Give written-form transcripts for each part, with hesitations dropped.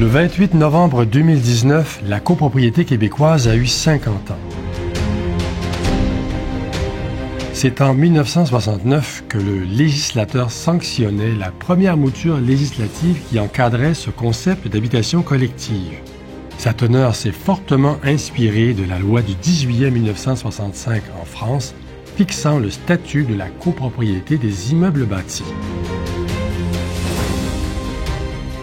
Le 28 novembre 2019, la copropriété québécoise a eu 50 ans. C'est en 1969 que le législateur sanctionnait la première mouture législative qui encadrait ce concept d'habitation collective. Sa teneur s'est fortement inspirée de la loi du 10 juillet 1965 en France, fixant le statut de la copropriété des immeubles bâtis.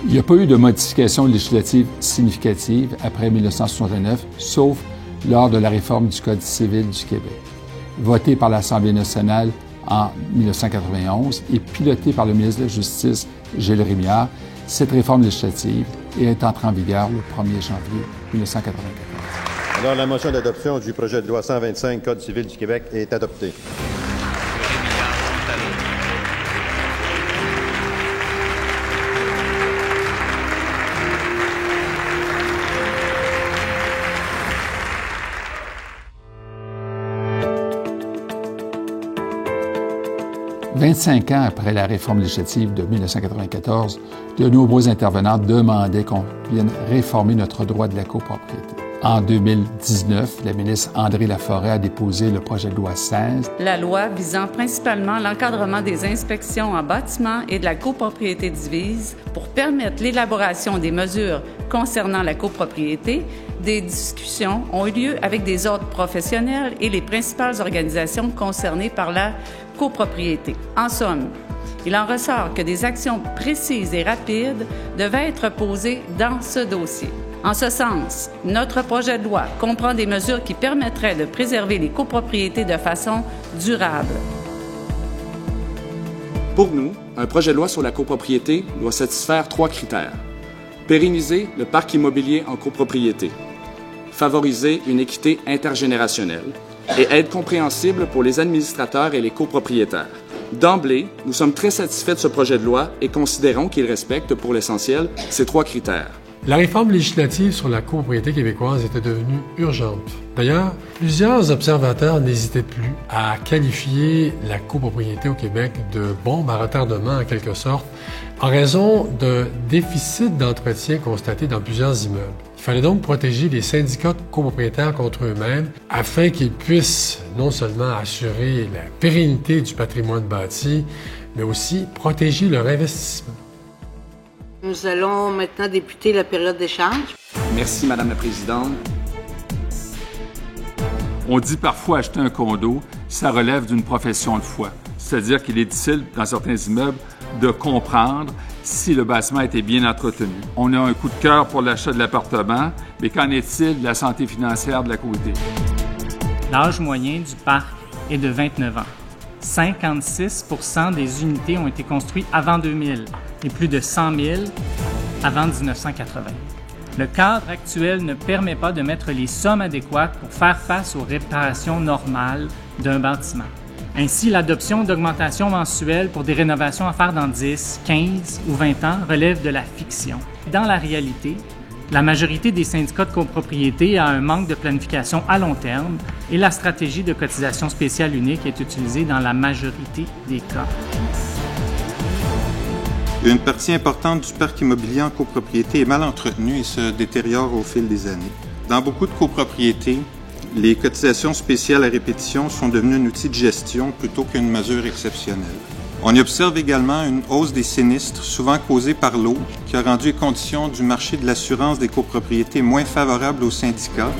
Il n'y a pas eu de modification législative significative après 1969, sauf lors de la réforme du Code civil du Québec, votée par l'Assemblée nationale en 1991 et pilotée par le ministre de la Justice, Gilles Rémillard. Cette réforme législative est entrée en vigueur le 1er janvier 1994. Alors, la motion d'adoption du projet de loi 125 Code civil du Québec est adoptée. « 25 ans après la réforme législative de 1994, de nombreux intervenants demandaient qu'on vienne réformer notre droit de la copropriété. En 2019, la ministre André Laforêt a déposé le projet de loi 16. La loi visant principalement l'encadrement des inspections en bâtiment et de la copropriété divise pour permettre l'élaboration des mesures concernant la copropriété. Des discussions ont eu lieu avec des ordres professionnels et les principales organisations concernées par la copropriété. En somme, il en ressort que des actions précises et rapides devaient être posées dans ce dossier. En ce sens, notre projet de loi comprend des mesures qui permettraient de préserver les copropriétés de façon durable. Pour nous, un projet de loi sur la copropriété doit satisfaire 3 critères. Pérenniser le parc immobilier en copropriété, favoriser une équité intergénérationnelle et être compréhensible pour les administrateurs et les copropriétaires. D'emblée, nous sommes très satisfaits de ce projet de loi et considérons qu'il respecte pour l'essentiel ces 3 critères. La réforme législative sur la copropriété québécoise était devenue urgente. D'ailleurs, plusieurs observateurs n'hésitaient plus à qualifier la copropriété au Québec de bombe à retardement en quelque sorte, en raison d'un déficit d'entretien constaté dans plusieurs immeubles. Il fallait donc protéger les syndicats de copropriétaires contre eux-mêmes afin qu'ils puissent non seulement assurer la pérennité du patrimoine bâti, mais aussi protéger leur investissement. Nous allons maintenant débuter la période d'échange. Merci, Madame la Présidente. On dit parfois acheter un condo, ça relève d'une profession de foi. C'est-à-dire qu'il est difficile, dans certains immeubles, de comprendre si le bâtiment a été bien entretenu. On a un coup de cœur pour l'achat de l'appartement, mais qu'en est-il de la santé financière de la côté? L'âge moyen du parc est de 29 ans. 56 % des unités ont été construites avant 2000 et plus de 100 000 avant 1980. Le cadre actuel ne permet pas de mettre les sommes adéquates pour faire face aux réparations normales d'un bâtiment. Ainsi, l'adoption d'augmentations mensuelles pour des rénovations à faire dans 10, 15 ou 20 ans relève de la fiction. Dans la réalité, la majorité des syndicats de copropriété a un manque de planification à long terme et la stratégie de cotisation spéciale unique est utilisée dans la majorité des cas. Une partie importante du parc immobilier en copropriété est mal entretenue et se détériore au fil des années. Dans beaucoup de copropriétés, les cotisations spéciales à répétition sont devenues un outil de gestion plutôt qu'une mesure exceptionnelle. On y observe également une hausse des sinistres, souvent causée par l'eau, qui a rendu les conditions du marché de l'assurance des copropriétés moins favorables aux syndicats.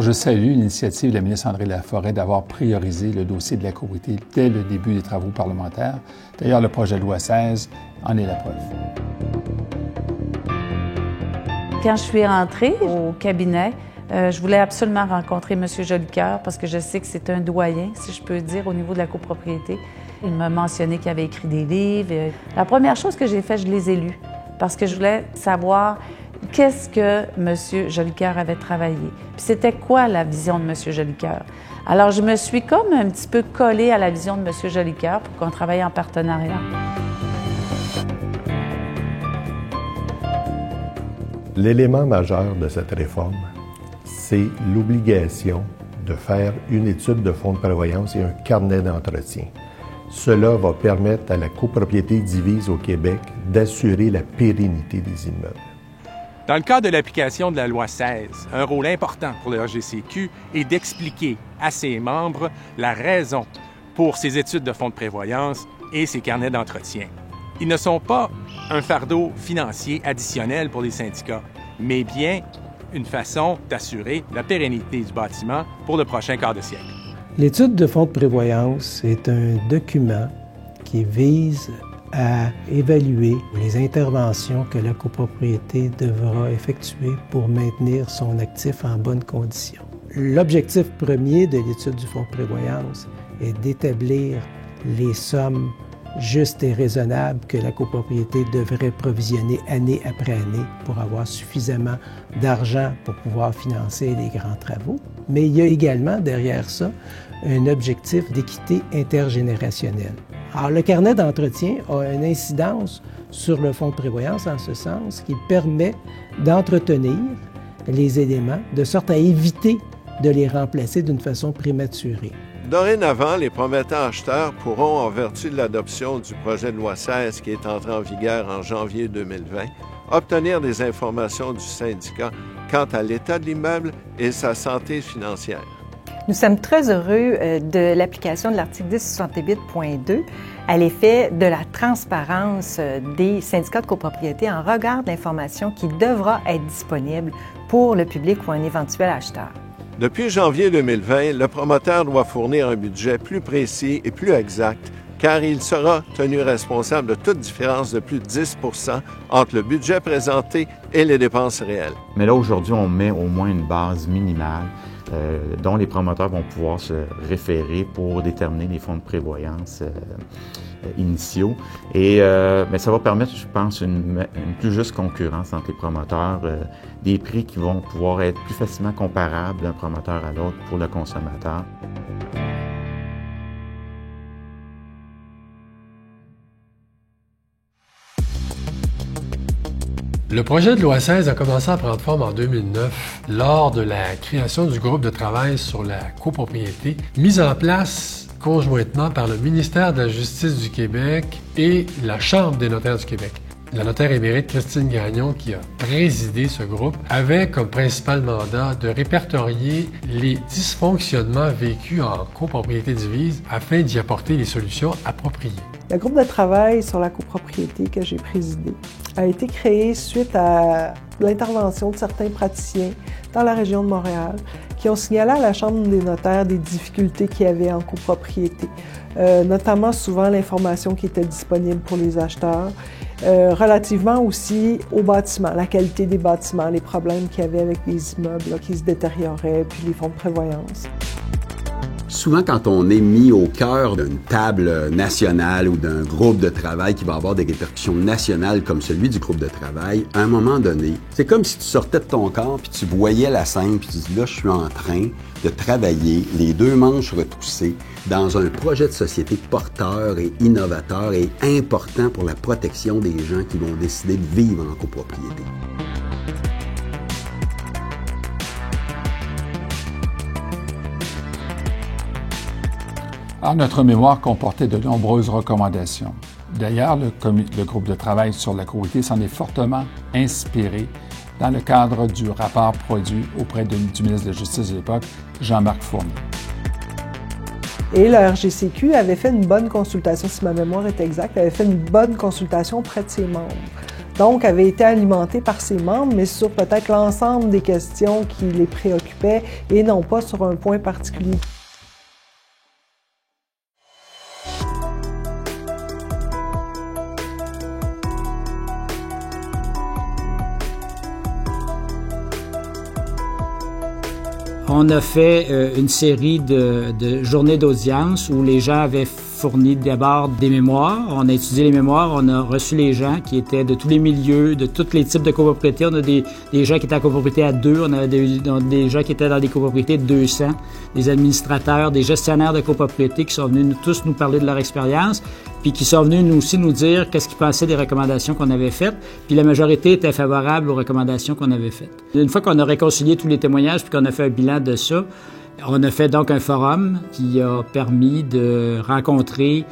Je salue l'initiative de la ministre André Laforêt d'avoir priorisé le dossier de la copropriété dès le début des travaux parlementaires. D'ailleurs, le projet de loi 16 en est la preuve. Quand je suis rentrée au cabinet, je voulais absolument rencontrer M. Jolicoeur parce que je sais que c'est un doyen, si je peux dire, au niveau de la copropriété. Il m'a mentionné qu'il avait écrit des livres. La première chose que j'ai faite, je les ai lus parce que je voulais savoir qu'est-ce que M. Jolicoeur avait travaillé. Puis c'était quoi la vision de M. Jolicoeur? Alors, je me suis comme un petit peu collée à la vision de M. Jolicoeur pour qu'on travaille en partenariat. L'élément majeur de cette réforme, c'est l'obligation de faire une étude de fonds de prévoyance et un carnet d'entretien. Cela va permettre à la copropriété divise au Québec d'assurer la pérennité des immeubles. Dans le cadre de l'application de la loi 16, un rôle important pour le RGCQ est d'expliquer à ses membres la raison pour ces études de fonds de prévoyance et ces carnets d'entretien. Ils ne sont pas un fardeau financier additionnel pour les syndicats, mais bien une façon d'assurer la pérennité du bâtiment pour le prochain quart de siècle. L'étude de fonds de prévoyance est un document qui vise à évaluer les interventions que la copropriété devra effectuer pour maintenir son actif en bonne condition. L'objectif premier de l'étude du fonds de prévoyance est d'établir les sommes justes et raisonnables que la copropriété devrait provisionner année après année pour avoir suffisamment d'argent pour pouvoir financer les grands travaux. Mais il y a également derrière ça un objectif d'équité intergénérationnelle. Alors, le carnet d'entretien a une incidence sur le fonds de prévoyance en ce sens qu'il permet d'entretenir les éléments de sorte à éviter de les remplacer d'une façon prématurée. Dorénavant, les promettants acheteurs pourront, en vertu de l'adoption du projet de loi 16 qui est entré en vigueur en janvier 2020, obtenir des informations du syndicat quant à l'état de l'immeuble et sa santé financière. Nous sommes très heureux de l'application de l'article 1068.2 à l'effet de la transparence des syndicats de copropriété en regard de l'information qui devra être disponible pour le public ou un éventuel acheteur. Depuis janvier 2020, le promoteur doit fournir un budget plus précis et plus exact car il sera tenu responsable de toute différence de plus de 10 % entre le budget présenté et les dépenses réelles. Mais là, aujourd'hui, on met au moins une base minimale dont les promoteurs vont pouvoir se référer pour déterminer les fonds de prévoyance initiaux. Et ça va permettre, je pense, une plus juste concurrence entre les promoteurs, des prix qui vont pouvoir être plus facilement comparables d'un promoteur à l'autre pour le consommateur. Le projet de loi 16 a commencé à prendre forme en 2009 lors de la création du groupe de travail sur la copropriété, mis en place conjointement par le ministère de la Justice du Québec et la Chambre des notaires du Québec. La notaire émérite Christine Gagnon, qui a présidé ce groupe, avait comme principal mandat de répertorier les dysfonctionnements vécus en copropriété divise afin d'y apporter les solutions appropriées. Le groupe de travail sur la copropriété que j'ai présidé a été créé suite à l'intervention de certains praticiens dans la région de Montréal qui ont signalé à la Chambre des notaires des difficultés qu'il y avait en copropriété, notamment souvent l'information qui était disponible pour les acheteurs, relativement aussi aux bâtiments, la qualité des bâtiments, les problèmes qu'il y avait avec les immeubles qui se détérioraient, puis les fonds de prévoyance. Souvent, quand on est mis au cœur d'une table nationale ou d'un groupe de travail qui va avoir des répercussions nationales comme celui du groupe de travail, à un moment donné, c'est comme si tu sortais de ton corps puis tu voyais la scène puis tu dis là, je suis en train de travailler les deux manches retroussées dans un projet de société porteur et innovateur et important pour la protection des gens qui vont décider de vivre en copropriété. Alors, notre mémoire comportait de nombreuses recommandations. D'ailleurs, le groupe de travail sur la copropriété s'en est fortement inspiré dans le cadre du rapport produit auprès du ministre de la Justice de l'époque, Jean-Marc Fournier. Et le RGCQ avait fait une bonne consultation, si ma mémoire est exacte, avait fait une bonne consultation auprès de ses membres. Donc, avait été alimenté par ses membres, mais sur peut-être l'ensemble des questions qui les préoccupaient et non pas sur un point particulier. On a fait une série de journées d'audience où les gens avaient fourni d'abord des mémoires. On a étudié les mémoires, on a reçu les gens qui étaient de tous les milieux, de tous les types de copropriétés. On a des gens qui étaient en copropriété à 2, on a des gens qui étaient dans des copropriétés de 200, des administrateurs, des gestionnaires de copropriétés qui sont venus tous nous parler de leur expérience, puis qui sont venus aussi nous dire qu'est-ce qu'ils pensaient des recommandations qu'on avait faites. Puis la majorité était favorable aux recommandations qu'on avait faites. Une fois qu'on a réconcilié tous les témoignages puis qu'on a fait un bilan de ça, on a fait donc un forum qui a permis de rencontrer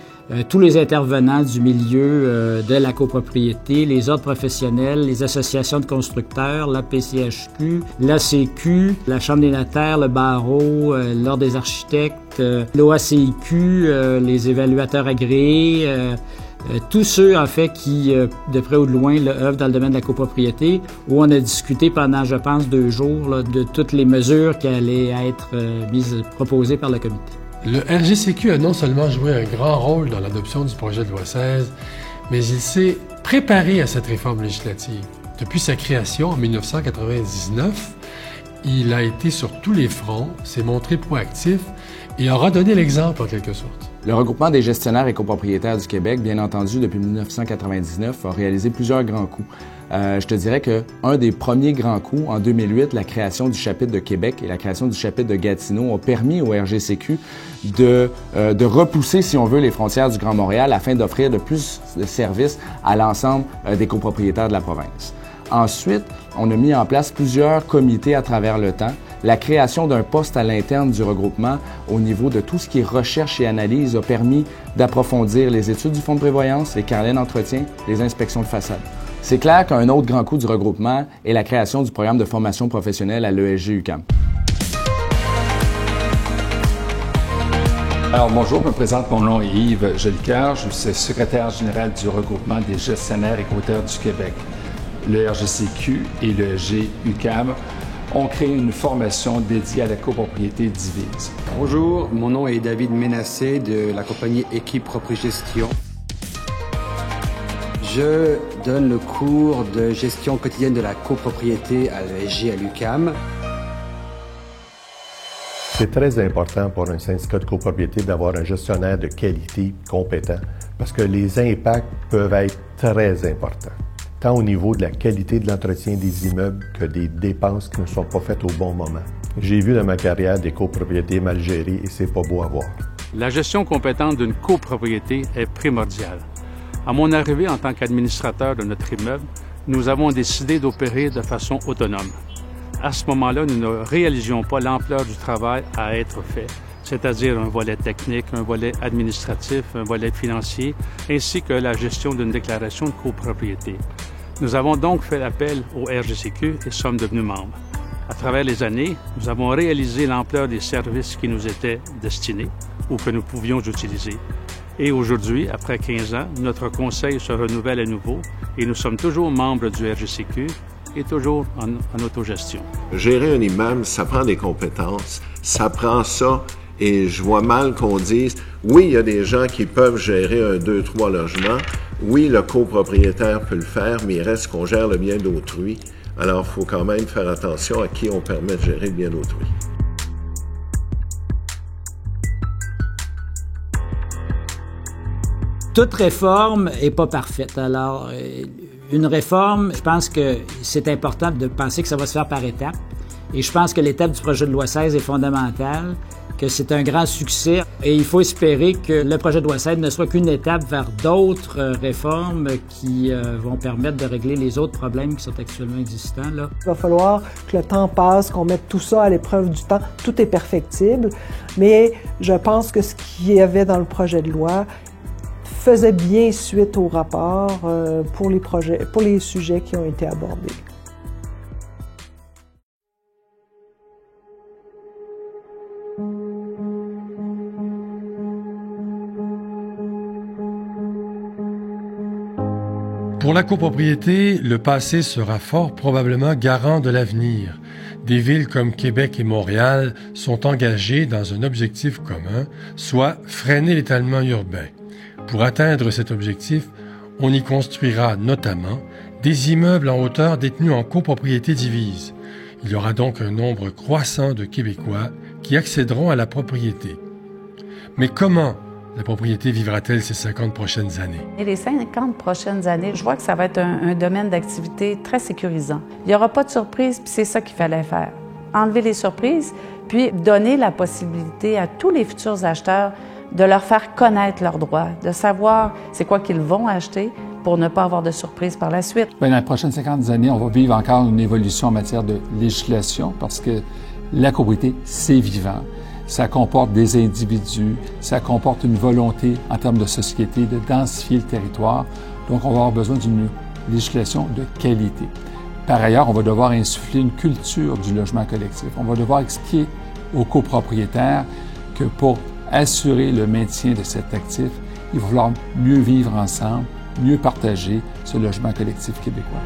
tous les intervenants du milieu de la copropriété, les ordres professionnels, les associations de constructeurs, la PCHQ, l'ACQ, la Chambre des notaires, le barreau, l'Ordre des architectes, l'OACIQ, les évaluateurs agréés, tous ceux, en fait, qui, de près ou de loin, œuvrent dans le domaine de la copropriété, où on a discuté pendant, je pense, 2 jours là, de toutes les mesures qui allaient être proposées par le comité. Le RGCQ a non seulement joué un grand rôle dans l'adoption du projet de loi 16, mais il s'est préparé à cette réforme législative. Depuis sa création en 1999, il a été sur tous les fronts, s'est montré proactif et aura donné l'exemple en quelque sorte. Le regroupement des gestionnaires et copropriétaires du Québec, bien entendu, depuis 1999, a réalisé plusieurs grands coups. Je te dirais qu'un des premiers grands coups, en 2008, la création du chapitre de Québec et la création du chapitre de Gatineau ont permis au RGCQ de repousser, si on veut, les frontières du Grand Montréal afin d'offrir de plus de services à l'ensemble des copropriétaires de la province. Ensuite, on a mis en place plusieurs comités à travers le temps. La création d'un poste à l'interne du regroupement au niveau de tout ce qui est recherche et analyse a permis d'approfondir les études du fonds de prévoyance, les carnets d'entretien, les inspections de façade. C'est clair qu'un autre grand coup du regroupement est la création du programme de formation professionnelle à l'ESG-UQAM. Alors bonjour, je me présente, mon nom est Yves Jolicoeur, je suis secrétaire général du regroupement des gestionnaires et copropriétaires du Québec. Le RGCQ et le GUQAM ont créé une formation dédiée à la copropriété divise. Bonjour, mon nom est David Ménassé de la compagnie Équipe Proprigestion. Je donne le cours de gestion quotidienne de la copropriété à l'ESG à l'UQAM. C'est très important pour un syndicat de copropriété d'avoir un gestionnaire de qualité compétent parce que les impacts peuvent être très importants, tant au niveau de la qualité de l'entretien des immeubles que des dépenses qui ne sont pas faites au bon moment. J'ai vu dans ma carrière des copropriétés mal gérées et c'est pas beau à voir. La gestion compétente d'une copropriété est primordiale. À mon arrivée en tant qu'administrateur de notre immeuble, nous avons décidé d'opérer de façon autonome. À ce moment-là, nous ne réalisions pas l'ampleur du travail à être fait, c'est-à-dire un volet technique, un volet administratif, un volet financier, ainsi que la gestion d'une déclaration de copropriété. Nous avons donc fait appel au RGCQ et sommes devenus membres. À travers les années, nous avons réalisé l'ampleur des services qui nous étaient destinés ou que nous pouvions utiliser. Et aujourd'hui, après 15 ans, notre conseil se renouvelle à nouveau et nous sommes toujours membres du RGCQ et toujours en autogestion. Gérer un immeuble, ça prend des compétences, ça prend ça, et je vois mal qu'on dise, oui, il y a des gens qui peuvent gérer 1, 2, 3 logements, oui, le copropriétaire peut le faire, mais il reste qu'on gère le bien d'autrui. Alors, il faut quand même faire attention à qui on permet de gérer le bien d'autrui. Toute réforme n'est pas parfaite. Alors, une réforme, je pense que c'est important de penser que ça va se faire par étapes. Et je pense que l'étape du projet de loi 16 est fondamentale, que c'est un grand succès. Et il faut espérer que le projet de loi 16 ne soit qu'une étape vers d'autres réformes qui vont permettre de régler les autres problèmes qui sont actuellement existants, là. Il va falloir que le temps passe, qu'on mette tout ça à l'épreuve du temps. Tout est perfectible, mais je pense que ce qu'il y avait dans le projet de loi faisait bien suite au rapport pour les sujets qui ont été abordés. Pour la copropriété, le passé sera fort probablement garant de l'avenir. Des villes comme Québec et Montréal sont engagées dans un objectif commun, soit freiner l'étalement urbain. Pour atteindre cet objectif, on y construira notamment des immeubles en hauteur détenus en copropriété divise. Il y aura donc un nombre croissant de Québécois qui accéderont à la propriété. Mais comment la propriété vivra-t-elle ces 50 prochaines années? Et les 50 prochaines années, je vois que ça va être un domaine d'activité très sécurisant. Il n'y aura pas de surprise, puis c'est ça qu'il fallait faire. Enlever les surprises, puis donner la possibilité à tous les futurs acheteurs de leur faire connaître leurs droits, de savoir c'est quoi qu'ils vont acheter pour ne pas avoir de surprise par la suite. Bien, dans les prochaines 50 années, on va vivre encore une évolution en matière de législation parce que la copropriété, c'est vivant. Ça comporte des individus, ça comporte une volonté en termes de société de densifier le territoire. Donc, on va avoir besoin d'une législation de qualité. Par ailleurs, on va devoir insuffler une culture du logement collectif. On va devoir expliquer aux copropriétaires que pour assurer le maintien de cet actif, il va falloir mieux vivre ensemble, mieux partager ce logement collectif québécois.